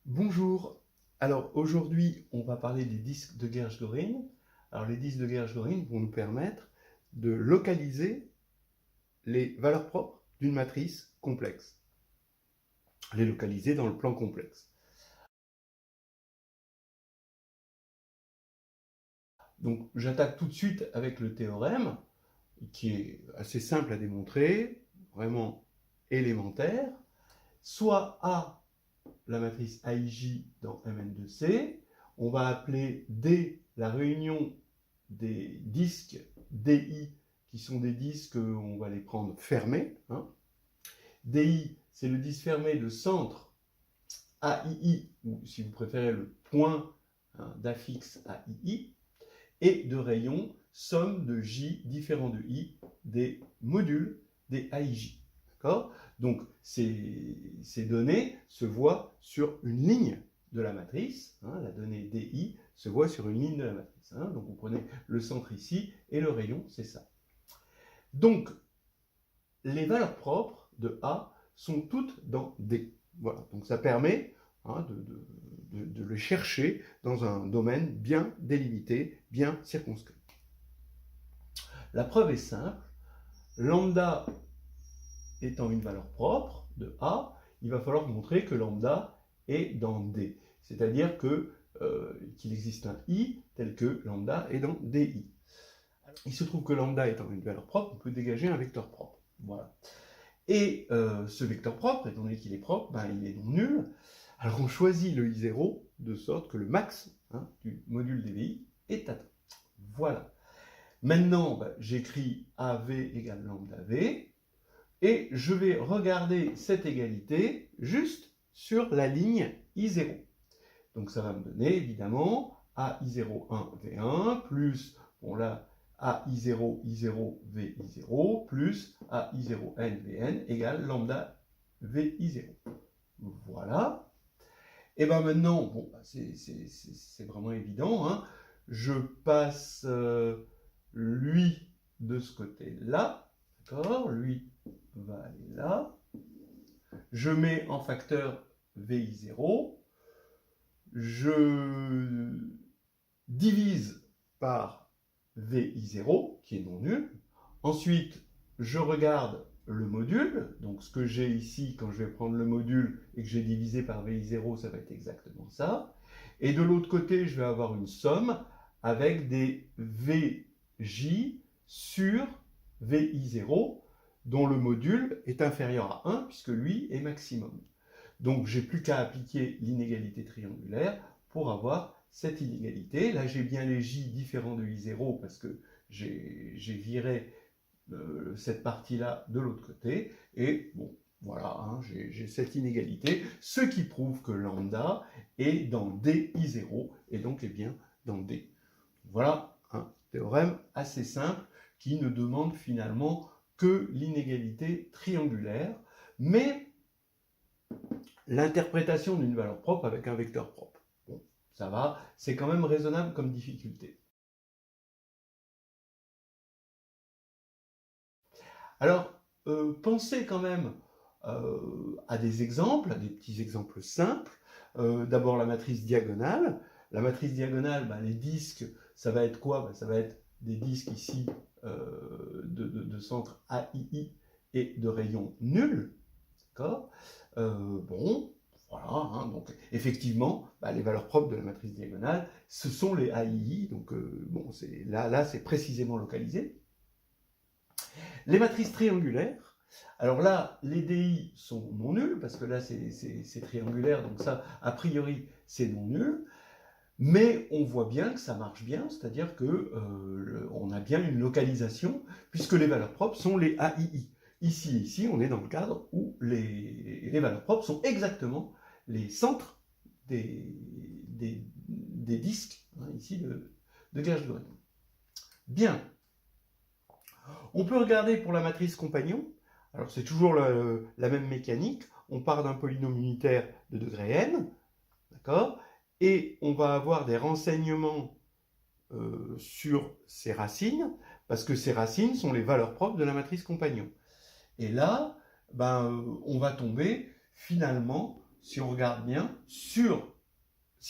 Bonjour, alors aujourd'hui on va parler des disques de Gershgorin. Alors les disques de Gershgorin vont nous permettre de localiser les valeurs propres d'une matrice complexe, les localiser dans le plan complexe. Donc j'attaque tout de suite avec le théorème qui est assez simple à démontrer, vraiment élémentaire. Soit A, la matrice AIJ dans Mn2C, on va appeler D la réunion des disques DI, qui sont des disques, on va les prendre fermés. DI, c'est le disque fermé de centre AII, ou si vous préférez le point d'affixe AII, et de rayon, somme de J différent de I des modules des AIJ. D'accord ? Donc ces données se voient sur une ligne de la matrice. La donnée DI se voit sur une ligne de la matrice. Donc vous prenez le centre ici et le rayon, c'est ça. Donc les valeurs propres de A sont toutes dans D. Voilà, donc ça permet de les chercher dans un domaine bien délimité, bien circonscrit. La preuve est simple. Lambda étant une valeur propre de A, il va falloir montrer que lambda est dans D. C'est-à-dire qu'il existe un I tel que lambda est dans DI. Il se trouve que lambda étant une valeur propre, on peut dégager un vecteur propre. Voilà. Et ce vecteur propre, étant donné qu'il est propre, il est non nul. Alors on choisit le I0 de sorte que le max du module DVI est atteint. Voilà. Maintenant, j'écris AV égale lambda V, et je vais regarder cette égalité juste sur la ligne I0. Donc ça va me donner évidemment AI01 V1 plus, bon là, AI0 I0 VI0 plus AI0N Vn égale lambda VI0. Voilà. Et bien maintenant, bon, c'est vraiment évident, je passe lui de ce côté-là, d'accord, lui va aller là, je mets en facteur VI0, je divise par VI0, qui est non nul, ensuite je regarde le module, donc ce que j'ai ici, quand je vais prendre le module et que j'ai divisé par VI0, ça va être exactement ça, et de l'autre côté, je vais avoir une somme avec des VJ sur VI0, dont le module est inférieur à 1, puisque lui est maximum. Donc, j'ai plus qu'à appliquer l'inégalité triangulaire pour avoir cette inégalité. Là, j'ai bien les J différents de I0, parce que j'ai viré cette partie-là de l'autre côté. Et bon, voilà, j'ai cette inégalité, ce qui prouve que lambda est dans DI0, et donc est bien dans D. Voilà un théorème assez simple qui ne demande finalement que l'inégalité triangulaire, mais l'interprétation d'une valeur propre avec un vecteur propre. Bon, ça va, c'est quand même raisonnable comme difficulté. Alors, pensez quand même à des exemples, à des petits exemples simples. D'abord la matrice diagonale. La matrice diagonale, les disques, ça va être quoi ? Ça va être des disques ici de centre AII et de rayon nul. D'accord ? Bon, voilà, donc effectivement, les valeurs propres de la matrice diagonale, ce sont les AII, donc bon, là c'est précisément localisé. Les matrices triangulaires, alors là, les DI sont non nuls, parce que là c'est triangulaire, donc ça, a priori, c'est non nul, mais on voit bien que ça marche bien, c'est-à-dire qu'on a bien une localisation, puisque les valeurs propres sont les AII. Ici, on est dans le cadre où les valeurs propres sont exactement les centres des disques, ici, de Gershgorin. Bien. On peut regarder pour la matrice compagnon. Alors, c'est toujours la même mécanique. On part d'un polynôme unitaire de degré n, d'accord ? Et on va avoir des renseignements sur ces racines, parce que ces racines sont les valeurs propres de la matrice compagnon. Et là, on va tomber finalement si on regarde bien, si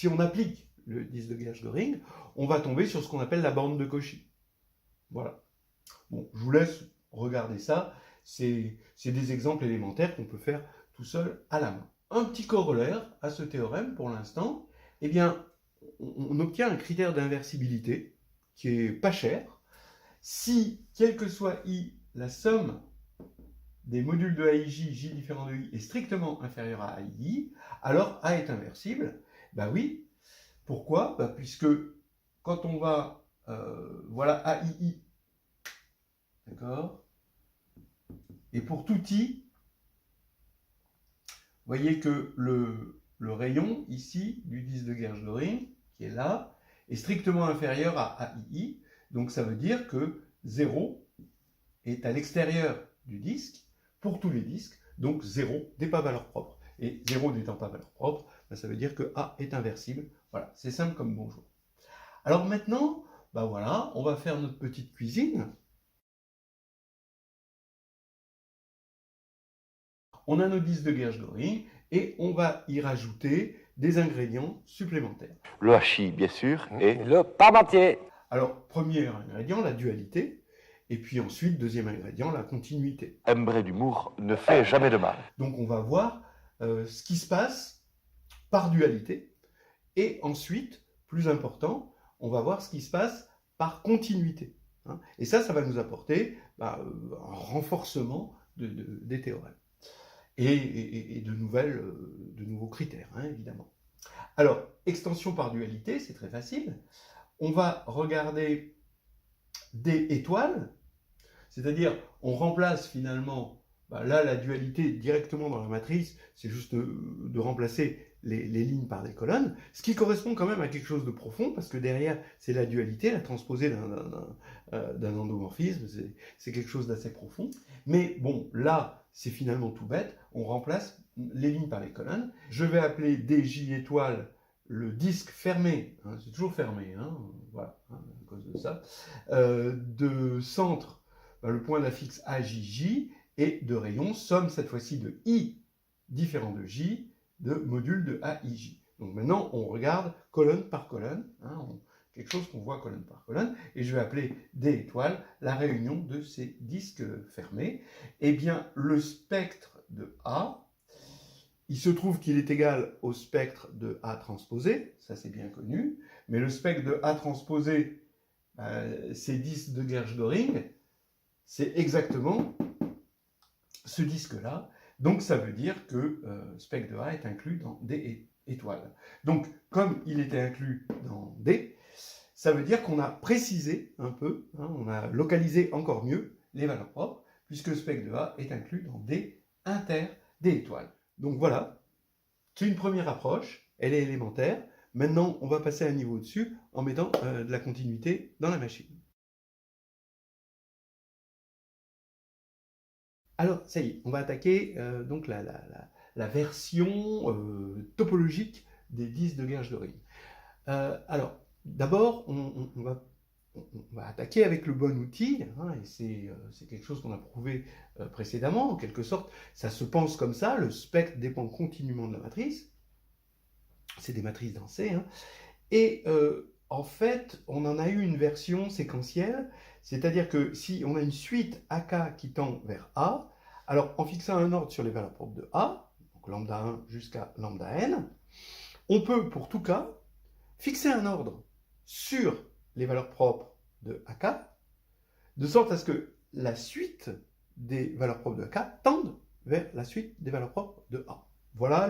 on applique le disque de Gersh-Göring, on va tomber sur ce qu'on appelle la bande de Cauchy. Voilà. Bon, je vous laisse regarder ça. C'est des exemples élémentaires qu'on peut faire tout seul à la main. Un petit corollaire à ce théorème pour l'instant, eh bien, on obtient un critère d'inversibilité qui est pas cher. Si, quel que soit I, la somme des modules de AIJ, J différent de I, est strictement inférieure à AI, alors A est inversible. Ben oui. Pourquoi? Ben puisque quand on va, voilà AII, d'accord? Et pour tout I, vous voyez que le rayon ici du disque de Gersh-Göring, qui est là, est strictement inférieur à AII. Donc ça veut dire que 0 est à l'extérieur du disque pour tous les disques, donc 0 n'est pas valeur propre. Et 0 n'étant pas valeur propre, ben ça veut dire que A est inversible. Voilà, c'est simple comme bonjour. Alors maintenant, ben voilà, on va faire notre petite cuisine. On a nos disques de Gersh-Göring et on va y rajouter des ingrédients supplémentaires. Le hachis, bien sûr, et le parmentier. Alors, premier ingrédient, la dualité, et puis ensuite, deuxième ingrédient, la continuité. un brin d'humour ne fait jamais de mal. Donc on va voir ce qui se passe par dualité, et ensuite, plus important, on va voir ce qui se passe par continuité. Hein. Et ça va nous apporter un renforcement des théorèmes. Et de nouveaux critères, hein, évidemment. Alors, extension par dualité, c'est très facile. On va regarder des étoiles, c'est-à-dire on remplace finalement, là la dualité directement dans la matrice, c'est juste de remplacer les lignes par des colonnes, ce qui correspond quand même à quelque chose de profond, parce que derrière c'est la dualité, la transposée d'un endomorphisme, c'est quelque chose d'assez profond. Mais bon, là c'est finalement tout bête, on remplace les lignes par les colonnes. Je vais appeler DJ étoile le disque fermé, hein, c'est toujours fermé, hein, voilà, hein, à cause de ça, de centre, le point d'affixe AJJ, et de rayon, somme cette fois-ci de I différent de J, de module de AIJ. Donc maintenant, on regarde colonne par colonne, hein, quelque chose qu'on voit colonne par colonne, et je vais appeler D étoile la réunion de ces disques fermés. Eh bien, le spectre de A, il se trouve qu'il est égal au spectre de A transposé, ça c'est bien connu, mais le spectre de A transposé, ces disques de Gersh-Göring, c'est exactement ce disque-là. Donc ça veut dire que spectre de A est inclus dans D étoile. Donc comme il était inclus dans D, ça veut dire qu'on a précisé un peu, hein, on a localisé encore mieux les valeurs propres, puisque le spectre de A est inclus dans D inter D étoile. Donc voilà, c'est une première approche, elle est élémentaire. Maintenant, on va passer à un niveau au-dessus en mettant de la continuité dans la machine. Alors, ça y est, on va attaquer donc la version topologique des disques de Gersh-Göring. Alors, d'abord, on va attaquer avec le bon outil, hein, et c'est quelque chose qu'on a prouvé précédemment, en quelque sorte, ça se pense comme ça, le spectre dépend continuellement de la matrice, c'est des matrices dans C, hein, et en fait, on en a eu une version séquentielle, c'est-à-dire que si on a une suite AK qui tend vers A, alors en fixant un ordre sur les valeurs propres de A, donc lambda 1 jusqu'à lambda n, on peut, pour tout cas, fixer un ordre sur les valeurs propres de AK, de sorte à ce que la suite des valeurs propres de AK tende vers la suite des valeurs propres de A. Voilà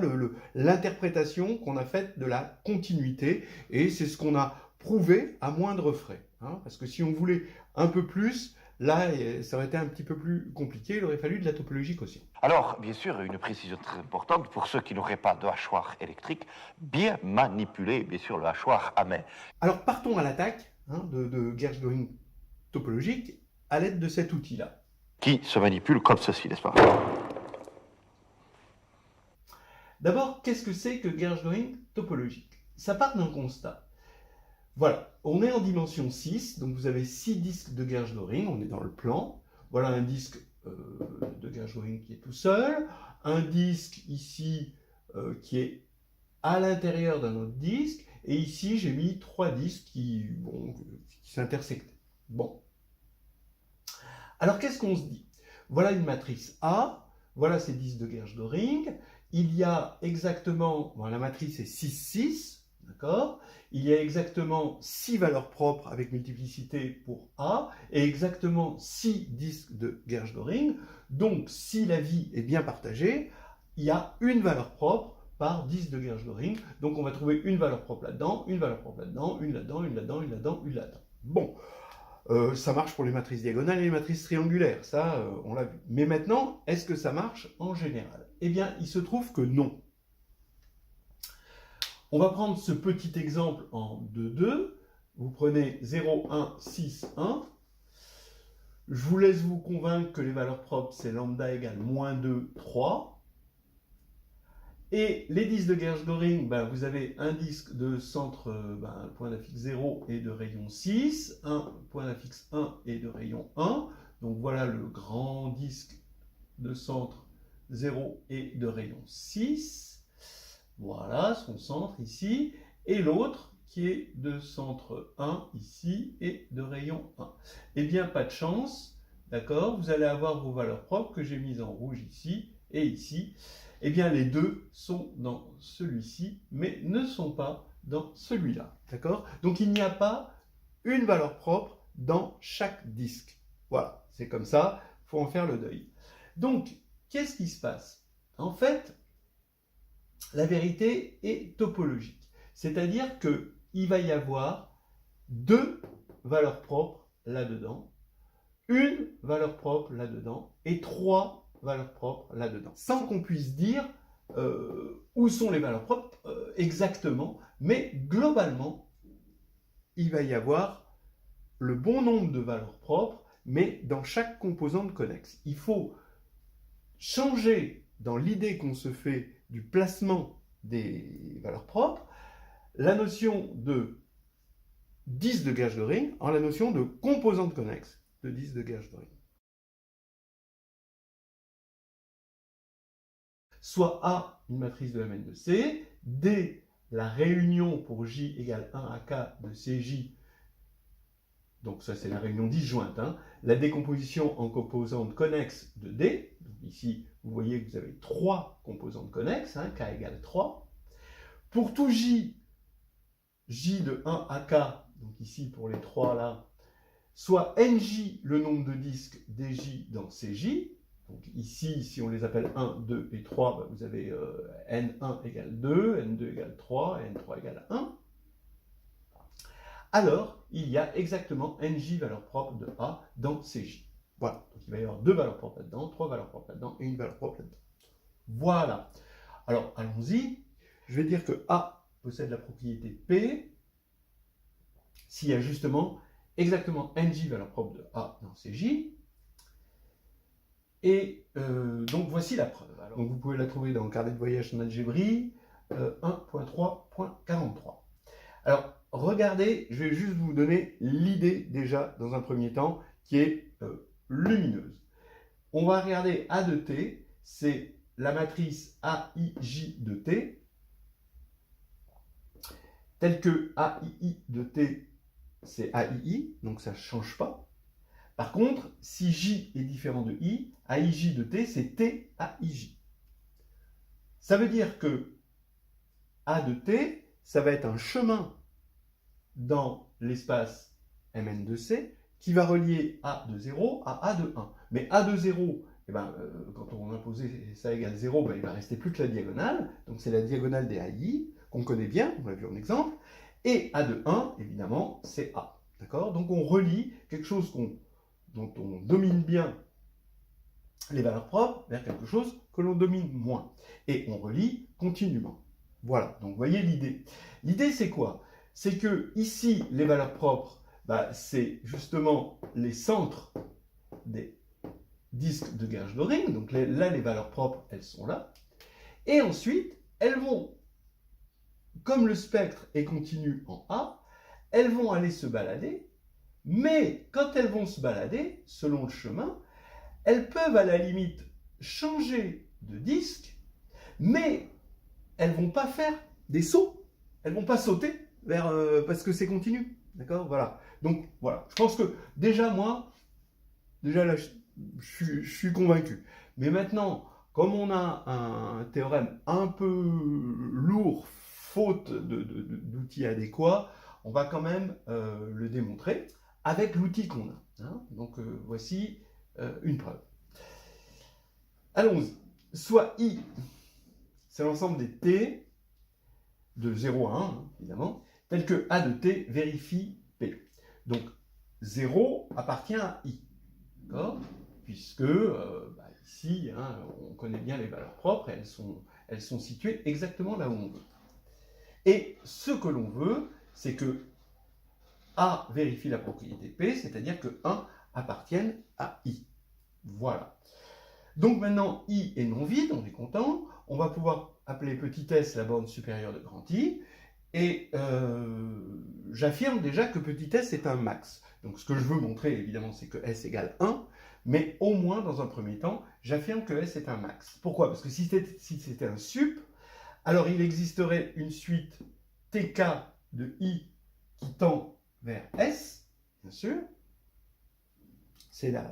l'interprétation qu'on a faite de la continuité, et c'est ce qu'on a prouvé à moindre frais. Hein, parce que si on voulait un peu plus, là, ça aurait été un petit peu plus compliqué, il aurait fallu de la topologie quotient. Alors, bien sûr, une précision très importante pour ceux qui n'auraient pas de hachoir électrique, bien manipuler, bien sûr, le hachoir à main. Alors, partons à l'attaque de Gersh-Göring topologique à l'aide de cet outil-là. Qui se manipule comme ceci, n'est-ce pas? D'abord, qu'est-ce que c'est que Gersh-Göring topologique? Ça part d'un constat. Voilà, on est en dimension 6, donc vous avez 6 disques de Gersh-Göring, on est dans le plan. Voilà un disque de Gersh-Göring qui est tout seul, un disque ici qui est à l'intérieur d'un autre disque, et ici j'ai mis 3 disques qui s'intersectent. Bon. Alors qu'est-ce qu'on se dit? Voilà une matrice A, voilà ces disques de Gersh-Göring, il y a exactement, bon, la matrice est 6, 6, d'accord? Il y a exactement 6 valeurs propres avec multiplicité pour A, et exactement 6 disques de Gersh-Göring, donc si la vie est bien partagée, il y a une valeur propre par 10 de Gersh-Göring, donc on va trouver une valeur propre là-dedans, une valeur propre là-dedans, une là-dedans, une là-dedans, une là-dedans, une là-dedans. Bon, ça marche pour les matrices diagonales et les matrices triangulaires, ça on l'a vu. Mais maintenant, est-ce que ça marche en général? Eh bien, il se trouve que non. On va prendre ce petit exemple en 2, 2. Vous prenez 0, 1, 6, 1. Je vous laisse vous convaincre que les valeurs propres, c'est lambda égale moins 2, 3. Et les disques de Gersh-Göring, vous avez un disque de centre, point d'affixe 0 et de rayon 6, un point d'affixe 1 et de rayon 1. Donc voilà le grand disque de centre 0 et de rayon 6. Voilà son centre ici. Et l'autre qui est de centre 1 ici et de rayon 1. Eh bien, pas de chance, d'accord? Vous allez avoir vos valeurs propres que j'ai mises en rouge ici et ici. Eh bien, les deux sont dans celui-ci, mais ne sont pas dans celui-là, d'accord? Donc, il n'y a pas une valeur propre dans chaque disque. Voilà, c'est comme ça, il faut en faire le deuil. Donc, qu'est-ce qui se passe? En fait, la vérité est topologique, c'est-à-dire qu'il va y avoir deux valeurs propres là-dedans, une valeur propre là-dedans et trois valeurs propres là-dedans, sans qu'on puisse dire où sont les valeurs propres exactement, mais globalement, il va y avoir le bon nombre de valeurs propres, mais dans chaque composante connexe. Il faut changer dans l'idée qu'on se fait du placement des valeurs propres, la notion de disque de Gersh-Göring en la notion de composante connexe de disque de Gersh-Göring. Soit A, une matrice de Mn de C, D, la réunion pour J égale 1 à K de Cj, donc ça c'est la réunion disjointe, hein, la décomposition en composantes connexes de D, donc ici vous voyez que vous avez 3 composantes connexes, hein, K égale 3. Pour tout J, J de 1 à K, donc ici pour les 3 là, soit Nj le nombre de disques dj dans Cj. Donc ici, si on les appelle 1, 2 et 3, vous avez N1 égale 2, N2 égale 3, N3 égale 1. Alors, il y a exactement Nj valeurs propres de A dans Cj. Voilà, donc il va y avoir 2 valeurs propres là-dedans, 3 valeurs propres là-dedans et une valeur propre là-dedans. Voilà. Alors, allons-y. Je vais dire que A possède la propriété P s'il y a justement exactement Nj valeurs propres de A dans Cj. Et donc voici la preuve. Alors, donc vous pouvez la trouver dans le carnet de voyage en algébrie 1.3.43. Alors regardez, je vais juste vous donner l'idée déjà dans un premier temps qui est lumineuse. On va regarder A de T, c'est la matrice AIJ de T, telle que AII de T, c'est AII, donc ça ne change pas. Par contre, si J est différent de I, AIJ de T, c'est TAIJ. Ça veut dire que A de T, ça va être un chemin dans l'espace Mn de C qui va relier A de 0 à A de 1. Mais A de 0, quand on a posé ça égale 0, il ne va rester plus que la diagonale. Donc c'est la diagonale des AI, qu'on connaît bien, on l'a vu en exemple. Et A de 1, évidemment, c'est A. D'accord? Donc on relie quelque chose dont on domine bien les valeurs propres vers quelque chose que l'on domine moins. Et on relie continuellement. Voilà, donc vous voyez l'idée. L'idée c'est quoi? C'est que ici, les valeurs propres, c'est justement les centres des disques de Gersh-Göring. Donc là, les valeurs propres, elles sont là. Et ensuite, elles vont, comme le spectre est continu en A, elles vont aller se balader. Mais quand elles vont se balader, selon le chemin, elles peuvent à la limite changer de disque, mais elles ne vont pas faire des sauts. Elles ne vont pas sauter vers, parce que c'est continu. D'accord? Voilà. Donc, voilà. Je pense que déjà, moi, déjà là, je suis convaincu. Mais maintenant, comme on a un théorème un peu lourd, faute d'outils adéquats, on va quand même le démontrer avec l'outil qu'on a. Hein. Donc, voici une preuve. Allons-y. Soit I, c'est l'ensemble des T de 0 à 1, hein, évidemment, tel que A de T vérifie P. Donc, 0 appartient à I. D'accord ? Puisque, ici, hein, on connaît bien les valeurs propres, et elles sont situées exactement là où on veut. Et ce que l'on veut, c'est que A vérifie la propriété P, c'est-à-dire que 1 appartienne à I. Voilà. Donc maintenant, I est non vide, on est content. On va pouvoir appeler petit s la borne supérieure de grand I. Et j'affirme déjà que petit s est un max. Donc ce que je veux montrer, évidemment, c'est que s égale 1. Mais au moins, dans un premier temps, j'affirme que s est un max. Pourquoi? Parce que si c'était un sup, alors il existerait une suite tk de I qui tend vers S, bien sûr. C'est la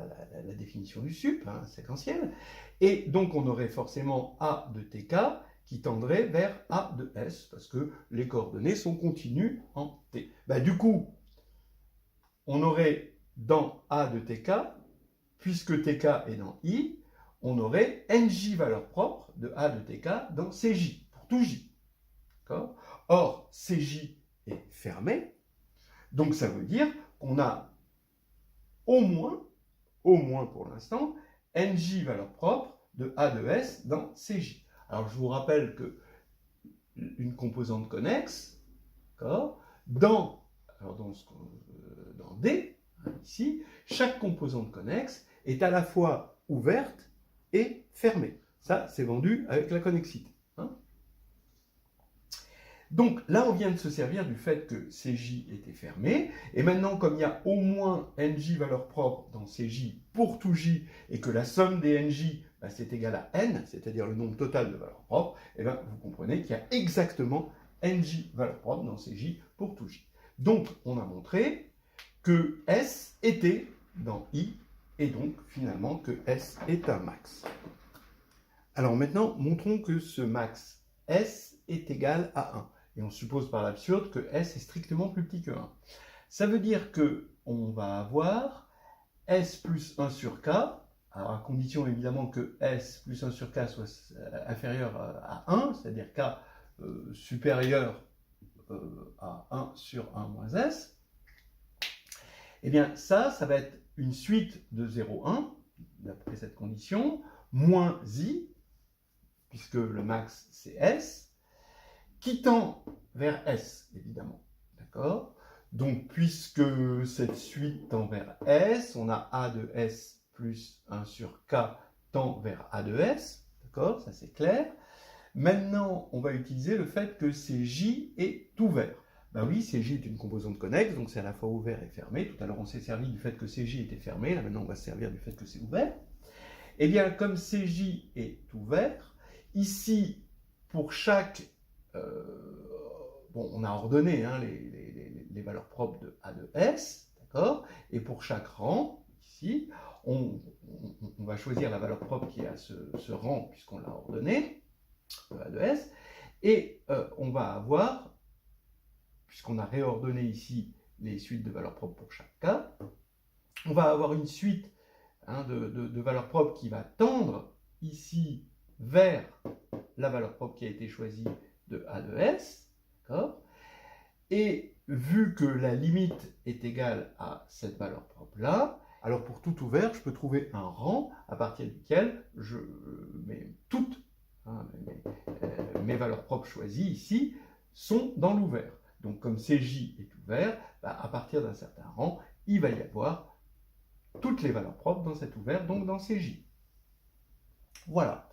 définition du sup, hein, séquentielle. Et donc, on aurait forcément A de tk qui tendrait vers A de S, parce que les coordonnées sont continues en T. Du coup, on aurait dans A de tk, puisque tk est dans I, on aurait nj valeurs propres de A de tk dans cj, pour tout j. Or, cj est fermé, donc ça veut dire qu'on a au moins pour l'instant, nj valeurs propres de A de S dans Cj. Alors je vous rappelle que une composante connexe, dans D, ici, chaque composante connexe est à la fois ouverte et fermée. Ça, c'est vendu avec la connexité. Donc là, on vient de se servir du fait que Cj était fermé, et maintenant, comme il y a au moins nj valeurs propres dans Cj pour tout j, et que la somme des nj, c'est égal à n, c'est-à-dire le nombre total de valeurs propres, et bien vous comprenez qu'il y a exactement nj valeurs propres dans Cj pour tout j. Donc, on a montré que S était dans I, et donc finalement que S est un max. Alors maintenant, montrons que ce max S est égal à 1. Et on suppose par l'absurde que S est strictement plus petit que 1. Ça veut dire qu'on va avoir S plus 1 sur K, alors à condition évidemment que S plus 1 sur K soit inférieur à 1, c'est-à-dire K supérieur à 1 sur 1 moins S. Eh bien ça va être une suite de 0, 1, d'après cette condition, moins I, puisque le max c'est S, qui tend vers S, évidemment. D'accord? Donc, puisque cette suite tend vers S, on a A de S plus 1 sur K tend vers A de S. D'accord? Ça, c'est clair. Maintenant, on va utiliser le fait que Cj est ouvert. Oui, Cj est une composante connexe, donc c'est à la fois ouvert et fermé. Tout à l'heure, on s'est servi du fait que Cj était fermé. Là, maintenant, on va se servir du fait que c'est ouvert. Eh bien, comme Cj est ouvert, ici, pour chaque... on a ordonné hein, les valeurs propres de A de S, d'accord? Et pour chaque rang, ici, on va choisir la valeur propre qui est à ce rang, puisqu'on l'a ordonné, A de S, et on va avoir, puisqu'on a réordonné ici les suites de valeurs propres pour chaque cas, on va avoir une suite hein, de valeurs propres qui va tendre ici vers la valeur propre qui a été choisie de A de S, d'accord? Et vu que la limite est égale à cette valeur propre-là, alors pour tout ouvert, je peux trouver un rang à partir duquel je mets toutes hein, mes valeurs propres choisies ici sont dans l'ouvert. Donc comme Cj est ouvert, à partir d'un certain rang, il va y avoir toutes les valeurs propres dans cet ouvert, donc dans Cj. Voilà.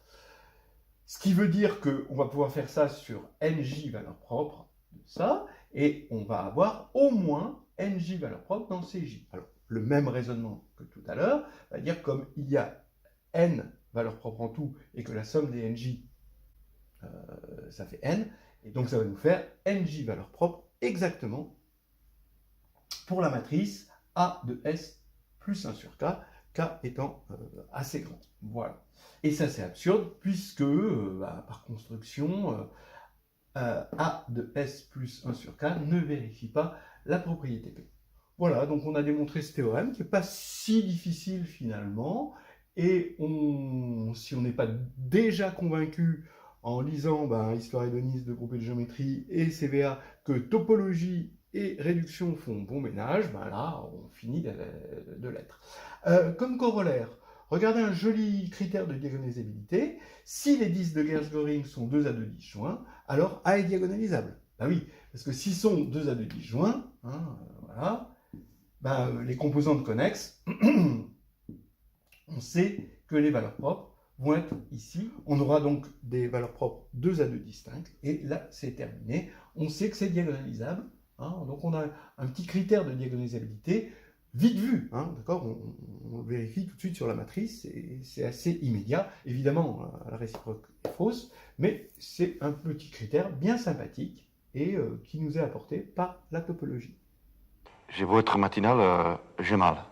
Ce qui veut dire qu'on va pouvoir faire ça sur nj valeurs propres de ça, et on va avoir au moins nj valeurs propres dans Cj. Alors, le même raisonnement que tout à l'heure, va dire comme il y a n valeurs propres en tout, et que la somme des nj, ça fait n, et donc ça va nous faire nj valeurs propres exactement pour la matrice A de S plus 1 sur K, K étant assez grand. Voilà. Et ça c'est absurde puisque, par construction, A de S plus 1 sur K ne vérifie pas la propriété P. Voilà, donc on a démontré ce théorème qui n'est pas si difficile finalement, et si on n'est pas déjà convaincu en lisant Histoire hédoniste de groupes de géométrie et CVA que topologie et réduction font bon ménage, là on finit de l'être. Comme corollaire, regardez un joli critère de diagonalisabilité. Si les disques de Gershgoring sont 2 à 2 disjoints, alors A est diagonalisable. Ben oui, parce que s'ils sont 2 à 2 disjoints, voilà, les composantes connexes, on sait que les valeurs propres vont être ici. On aura donc des valeurs propres 2 à 2 distinctes, et là c'est terminé. On sait que c'est diagonalisable, donc on a un petit critère de diagonalisabilité vite vu, d'accord, on le vérifie tout de suite sur la matrice, et c'est assez immédiat. Évidemment, la réciproque est fausse, mais c'est un petit critère bien sympathique, et qui nous est apporté par la topologie. J'ai beau être matinal, j'ai mal.